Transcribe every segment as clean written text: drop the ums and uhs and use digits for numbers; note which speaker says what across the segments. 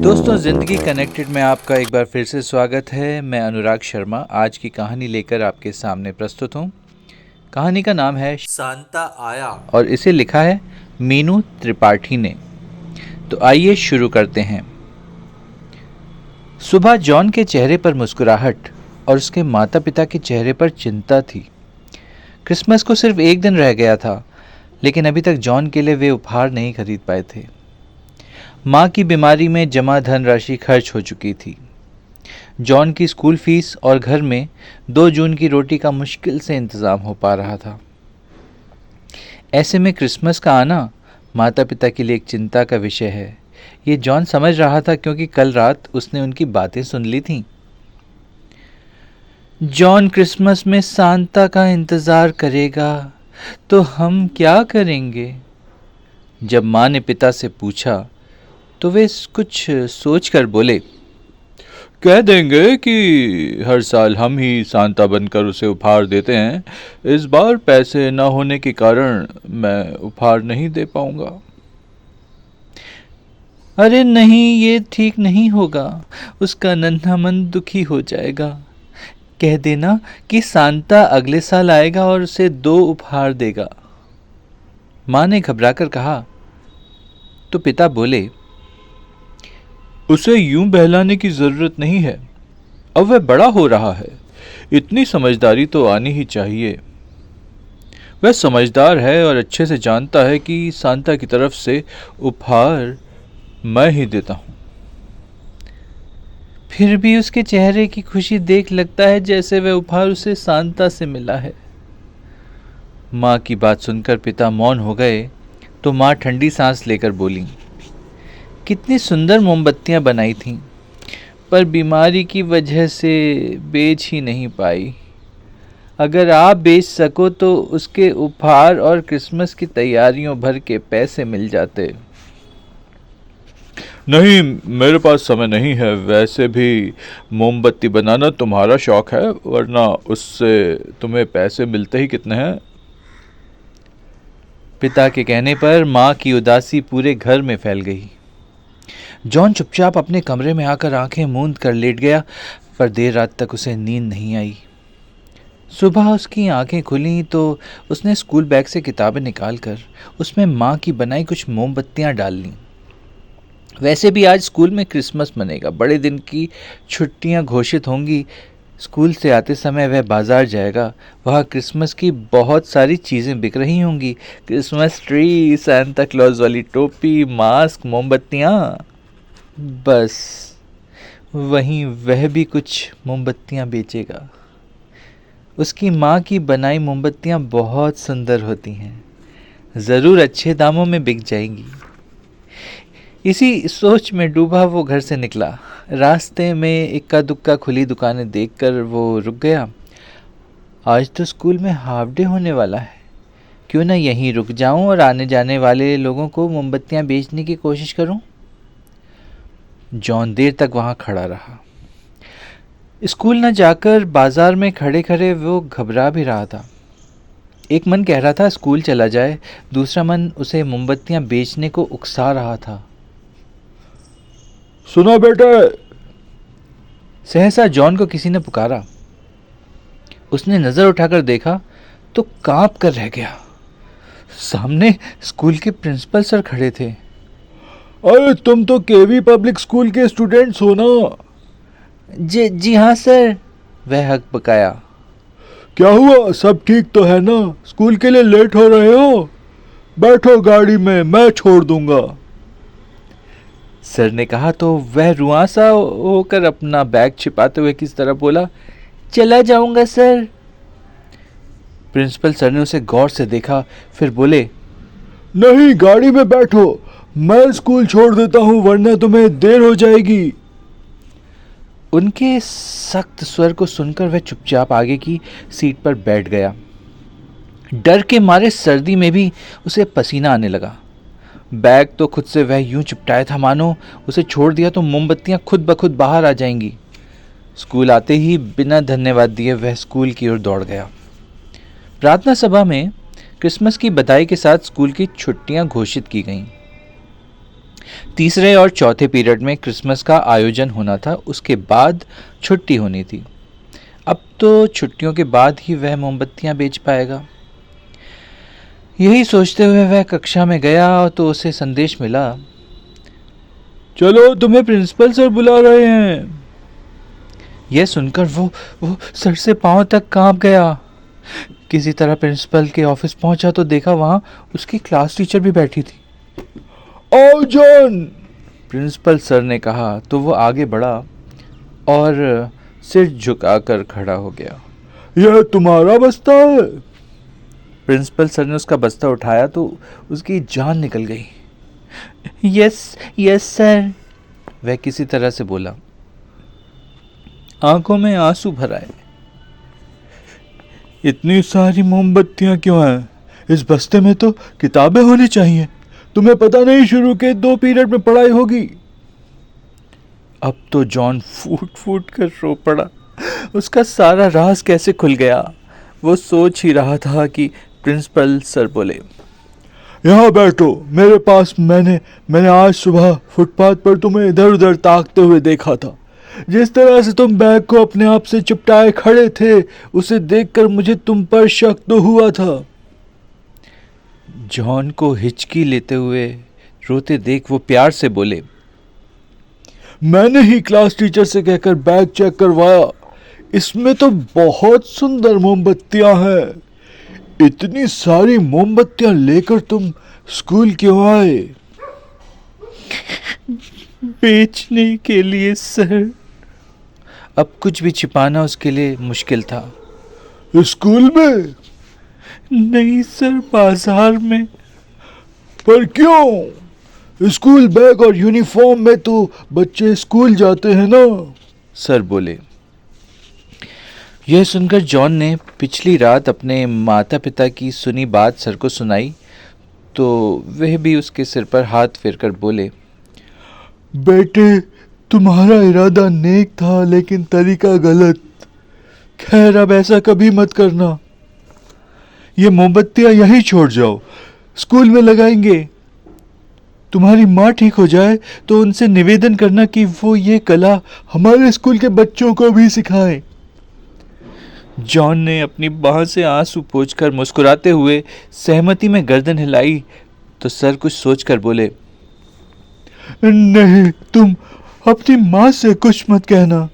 Speaker 1: दोस्तों, ज़िंदगी कनेक्टेड में आपका एक बार फिर से स्वागत है। मैं अनुराग शर्मा आज की कहानी लेकर आपके सामने प्रस्तुत हूँ। कहानी का नाम है
Speaker 2: सांता आया।
Speaker 1: और इसे लिखा है मीनू त्रिपाठी ने। तो आइए शुरू करते हैं। सुबह जॉन के चेहरे पर मुस्कुराहट और उसके माता पिता के चेहरे पर चिंता थी। क्रिसमस को सिर्फ एक दिन रह गया था, लेकिन अभी तक जॉन के लिए वे उपहार नहीं खरीद पाए थे। माँ की बीमारी में जमा धनराशि खर्च हो चुकी थी। जॉन की स्कूल फीस और घर में 2 जून की रोटी का मुश्किल से इंतज़ाम हो पा रहा था। ऐसे में क्रिसमस का आना माता पिता के लिए एक चिंता का विषय है। ये जॉन समझ रहा था, क्योंकि कल रात उसने उनकी बातें सुन ली थीं। जॉन क्रिसमस में सांता का इंतज़ार करेगा, तो हम क्या करेंगे? जब माँ ने पिता से पूछा तो वे कुछ सोचकर बोले, कह देंगे कि हर साल हम ही सांता बनकर उसे उपहार देते हैं। इस बार पैसे न होने के कारण मैं उपहार नहीं दे पाऊंगा। अरे नहीं, ये ठीक नहीं होगा। उसका नन्हा मन दुखी हो जाएगा। कह देना कि सांता अगले साल आएगा और उसे 2 उपहार देगा। माँ ने घबराकर कहा। तो पिता बोले, उसे यूं बहलाने की जरूरत नहीं है। अब वह बड़ा हो रहा है, इतनी समझदारी तो आनी ही चाहिए। वह समझदार है और अच्छे से जानता है कि सांता की तरफ से उपहार मैं ही देता हूं। फिर भी उसके चेहरे की खुशी देख लगता है जैसे वह उपहार उसे सांता से मिला है। माँ की बात सुनकर पिता मौन हो गए, तो माँ ठंडी सांस लेकर बोली, कितनी सुंदर मोमबत्तियां बनाई थीं, पर बीमारी की वजह से बेच ही नहीं पाई। अगर आप बेच सको तो उसके उपहार और क्रिसमस की तैयारियों भर के पैसे मिल जाते। नहीं, मेरे पास समय नहीं है। वैसे भी मोमबत्ती बनाना तुम्हारा शौक है, वरना उससे तुम्हें पैसे मिलते ही कितने हैं। पिता के कहने पर माँ की उदासी पूरे घर में फैल गई। जॉन चुपचाप अपने कमरे में आकर आंखें मूंद कर लेट गया, पर देर रात तक उसे नींद नहीं आई। सुबह उसकी आंखें खुली तो उसने स्कूल बैग से किताबें निकालकर उसमें माँ की बनाई कुछ मोमबत्तियां डाल लीं। वैसे भी आज स्कूल में क्रिसमस मनेगा, बड़े दिन की छुट्टियां घोषित होंगी। स्कूल से आते समय वह बाजार जाएगा, वहाँ क्रिसमस की बहुत सारी चीज़ें बिक रही होंगी। क्रिसमस ट्री, सांता क्लॉज वाली टोपी, मास्क, मोमबत्तियाँ। बस वहीं वह भी कुछ मोमबत्तियाँ बेचेगा। उसकी माँ की बनाई मोमबत्तियाँ बहुत सुंदर होती हैं, ज़रूर अच्छे दामों में बिक जाएंगी। इसी सोच में डूबा वो घर से निकला। रास्ते में इक्का दुक्का खुली दुकानें देखकर वो रुक गया। आज तो स्कूल में हाफ डे होने वाला है, क्यों ना यहीं रुक जाऊं और आने जाने वाले लोगों को मोमबत्तियां बेचने की कोशिश करूं। जॉन देर तक वहां खड़ा रहा। स्कूल न जाकर बाजार में खड़े खड़े वो घबरा भी रहा था। एक मन कह रहा था स्कूल चला जाए, दूसरा मन उसे मोमबत्तियां बेचने को उकसा रहा था। सुनो बेटे, सहसा जॉन को किसी ने पुकारा। उसने नजर उठाकर देखा तो कांप कर रह गया। सामने स्कूल के प्रिंसिपल सर खड़े थे। अरे तुम तो केवी पब्लिक स्कूल के स्टूडेंट्स हो ना? जी हाँ सर, वह हक बकाया। क्या हुआ, सब ठीक तो है ना? स्कूल के लिए लेट हो रहे हो? बैठो गाड़ी में, मैं छोड़ दूंगा, सर ने कहा। तो वह रुआंसा होकर अपना बैग छिपाते हुए किस तरह बोला, चला जाऊंगा सर। प्रिंसिपल सर ने उसे गौर से देखा, फिर बोले, नहीं, गाड़ी में बैठो, मैं स्कूल छोड़ देता हूं, वरना तुम्हें देर हो जाएगी। उनके सख्त स्वर को सुनकर वह चुपचाप आगे की सीट पर बैठ गया। डर के मारे सर्दी में भी उसे पसीना आने लगा। बैग तो खुद से वह यूं चिपटाया था मानो उसे छोड़ दिया तो मोमबत्तियां खुद ब खुद बाहर आ जाएंगी। स्कूल आते ही बिना धन्यवाद दिए वह स्कूल की ओर दौड़ गया। प्रार्थना सभा में क्रिसमस की बधाई के साथ स्कूल की छुट्टियां घोषित की गईं। तीसरे और चौथे पीरियड में क्रिसमस का आयोजन होना था, उसके बाद छुट्टी होनी थी। अब तो छुट्टियों के बाद ही वह मोमबत्तियां बेच पाएगा। यही सोचते हुए वह कक्षा में गया तो उसे संदेश मिला, चलो तुम्हें प्रिंसिपल सर बुला रहे हैं। यह सुनकर वो सर से पांव तक कांप गया। किसी तरह प्रिंसिपल के ऑफिस पहुंचा तो देखा वहां उसकी क्लास टीचर भी बैठी थी। आओ जॉन, प्रिंसिपल सर ने कहा तो वो आगे बढ़ा और सिर झुकाकर खड़ा हो गया। यह तुम्हारा बस्ता है? प्रिंसिपल सर ने उसका बस्ता उठाया तो उसकी जान निकल गई। यस यस सर, वह किसी तरह से बोला। आंखों में आंसू भर आए। इतनी सारी मोमबत्तियां क्यों हैं? इस बस्ते में तो किताबें होनी चाहिए। तुम्हें पता नहीं शुरू के 2 पीरियड में पढ़ाई होगी। अब तो जॉन फूट फूट कर रो पड़ा। उसका सारा राज कैसे खुल गया। वो सोच ही रहा था कि प्रिंसिपल सर बोले, यहाँ बैठो मेरे पास। मैंने आज सुबह फुटपाथ पर तुम्हें इधर उधर ताकते हुए देखा था। जिस तरह से तुम बैग को अपने आप से चिपटाए खड़े थे, उसे देखकर मुझे तुम पर शक तो हुआ था। जॉन को हिचकी लेते हुए रोते देख वो प्यार से बोले, मैंने ही क्लास टीचर से कहकर बैग चेक करवाया। इसमें तो बहुत सुंदर मोमबत्तियां हैं। इतनी सारी मोमबत्तियां लेकर तुम स्कूल क्यों आए? बेचने के लिए सर। अब कुछ भी छिपाना उसके लिए मुश्किल था। स्कूल में? नहीं सर, बाजार में। पर क्यों? स्कूल बैग और यूनिफॉर्म में तो बच्चे स्कूल जाते हैं ना, सर बोले। यह सुनकर जॉन ने पिछली रात अपने माता पिता की सुनी बात सर को सुनाई तो वह भी उसके सिर पर हाथ फेरकर बोले, बेटे तुम्हारा इरादा नेक था लेकिन तरीका गलत। खैर अब ऐसा कभी मत करना। ये मोमबत्तियां यहीं छोड़ जाओ, स्कूल में लगाएंगे। तुम्हारी माँ ठीक हो जाए तो उनसे निवेदन करना कि वो ये कला हमारे स्कूल के बच्चों को भी सिखाएं। जॉन ने अपनी बाह से आंसू पोंछकर मुस्कुराते हुए सहमति में गर्दन हिलाई तो सर कुछ सोचकर बोले, नहीं, तुम अपनी माँ से कुछ मत कहना।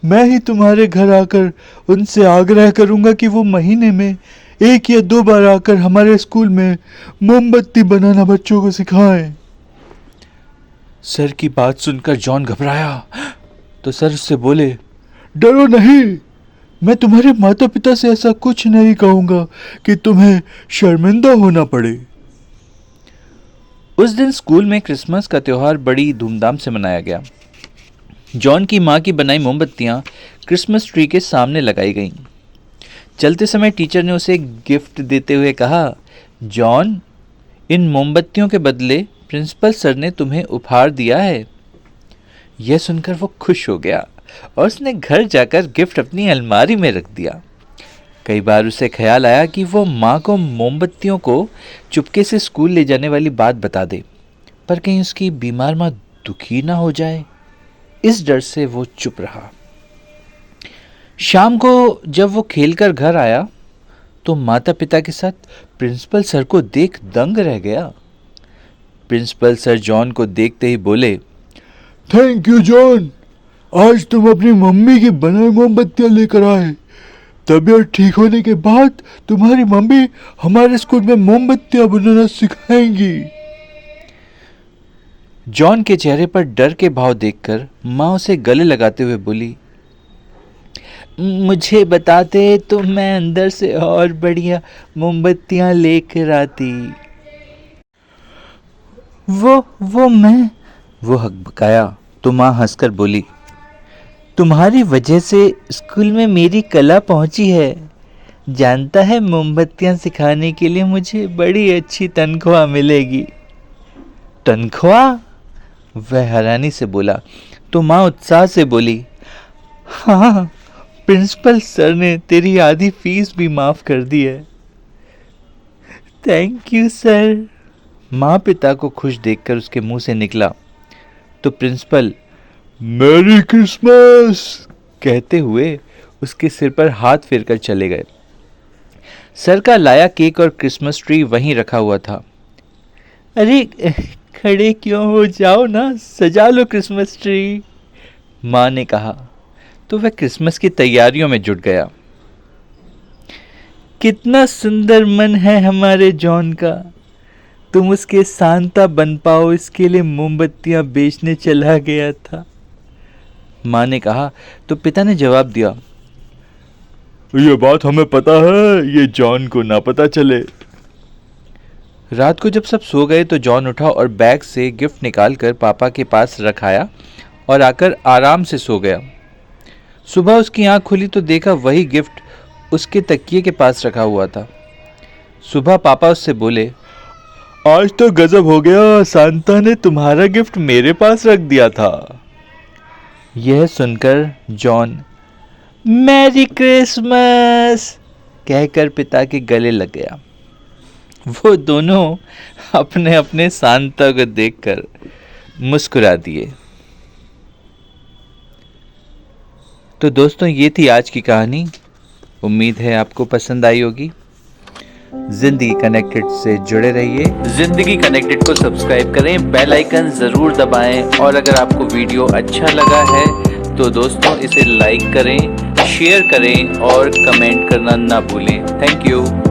Speaker 1: मैं ही तुम्हारे घर आकर उनसे आग्रह करूंगा कि वो महीने में 1 या 2 बार आकर हमारे स्कूल में मोमबत्ती बनाना बच्चों को सिखाएं। सर की बात सुनकर जॉन घबराया तो सर उससे बोले, डरो नहीं, मैं तुम्हारे माता पिता से ऐसा कुछ नहीं कहूंगा कि तुम्हें शर्मिंदा होना पड़े। उस दिन स्कूल में क्रिसमस का त्योहार बड़ी धूमधाम से मनाया गया। जॉन की माँ की बनाई मोमबत्तियां क्रिसमस ट्री के सामने लगाई गईं। चलते समय टीचर ने उसे गिफ्ट देते हुए कहा, जॉन, इन मोमबत्तियों के बदले प्रिंसिपल सर ने तुम्हें उपहार दिया है। यह सुनकर वो खुश हो गया और उसने घर जाकर गिफ्ट अपनी अलमारी में रख दिया। कई बार उसे ख्याल आया कि वो माँ को मोमबत्तियों को चुपके से स्कूल ले जाने वाली बात बता दे, पर कहीं उसकी बीमार माँ दुखी ना हो जाए। इस डर से वो चुप रहा। शाम को जब वो खेलकर घर आया तो माता पिता के साथ प्रिंसिपल सर को देख दंग रह गया। प्रिंसिपल सर जॉन को देखते ही बोले, थैंक यू जॉन, आज तुम अपनी मम्मी की बनाई मोमबत्तियां लेकर आए। तबीयत ठीक होने के बाद तुम्हारी मम्मी हमारे स्कूल में मोमबत्तियां बनाना सिखाएंगी। जॉन के चेहरे पर डर के भाव देखकर माँ उसे गले लगाते हुए बोली, मुझे बताते तो मैं अंदर से और बढ़िया मोमबत्तियां लेकर आती। वो हकबकाया तो माँ हंसकर बोली, तुम्हारी वजह से स्कूल में मेरी कला पहुंची है। जानता है, मोमबत्तियां सिखाने के लिए मुझे बड़ी अच्छी तनख्वाह मिलेगी। तनख्वाह? वह हैरानी से बोला तो माँ उत्साह से बोली, हाँ, प्रिंसिपल सर ने तेरी आधी फीस भी माफ कर दी है। थैंक यू सर, माँ पिता को खुश देखकर उसके मुंह से निकला तो प्रिंसिपल मैरी क्रिसमस कहते हुए उसके सिर पर हाथ फेरकर चले गए। सर का लाया केक और क्रिसमस ट्री वहीं रखा हुआ था। अरे खड़े क्यों हो, जाओ ना, सजा लो क्रिसमस ट्री, माँ ने कहा तो वह क्रिसमस की तैयारियों में जुट गया। कितना सुंदर मन है हमारे जॉन का, तुम उसके सांता बन पाओ इसके लिए मोमबत्तियां बेचने चला गया था, माँ ने कहा तो पिता ने जवाब दिया, ये बात हमें पता है, ये जॉन को ना पता चले। रात को जब सब सो गए तो जॉन उठा और बैग से गिफ्ट निकालकर पापा के पास रखाया और आकर आराम से सो गया। सुबह उसकी आंख खुली तो देखा वही गिफ्ट उसके तकिए के पास रखा हुआ था। सुबह पापा उससे बोले, आज तो गजब हो गया, सांता ने तुम्हारा गिफ्ट मेरे पास रख दिया था। यह सुनकर जॉन मैरी क्रिसमस कहकर पिता के गले लग गया। वो दोनों अपने अपने सांता को देखकर मुस्कुरा दिए। तो दोस्तों ये थी आज की कहानी। उम्मीद है आपको पसंद आई होगी। जिंदगी कनेक्टेड से जुड़े रहिए। जिंदगी कनेक्टेड को सब्सक्राइब करें, बेल आइकन जरूर दबाएं और अगर आपको वीडियो अच्छा लगा है तो दोस्तों इसे लाइक करें, शेयर करें और कमेंट करना ना भूलें। Thank you.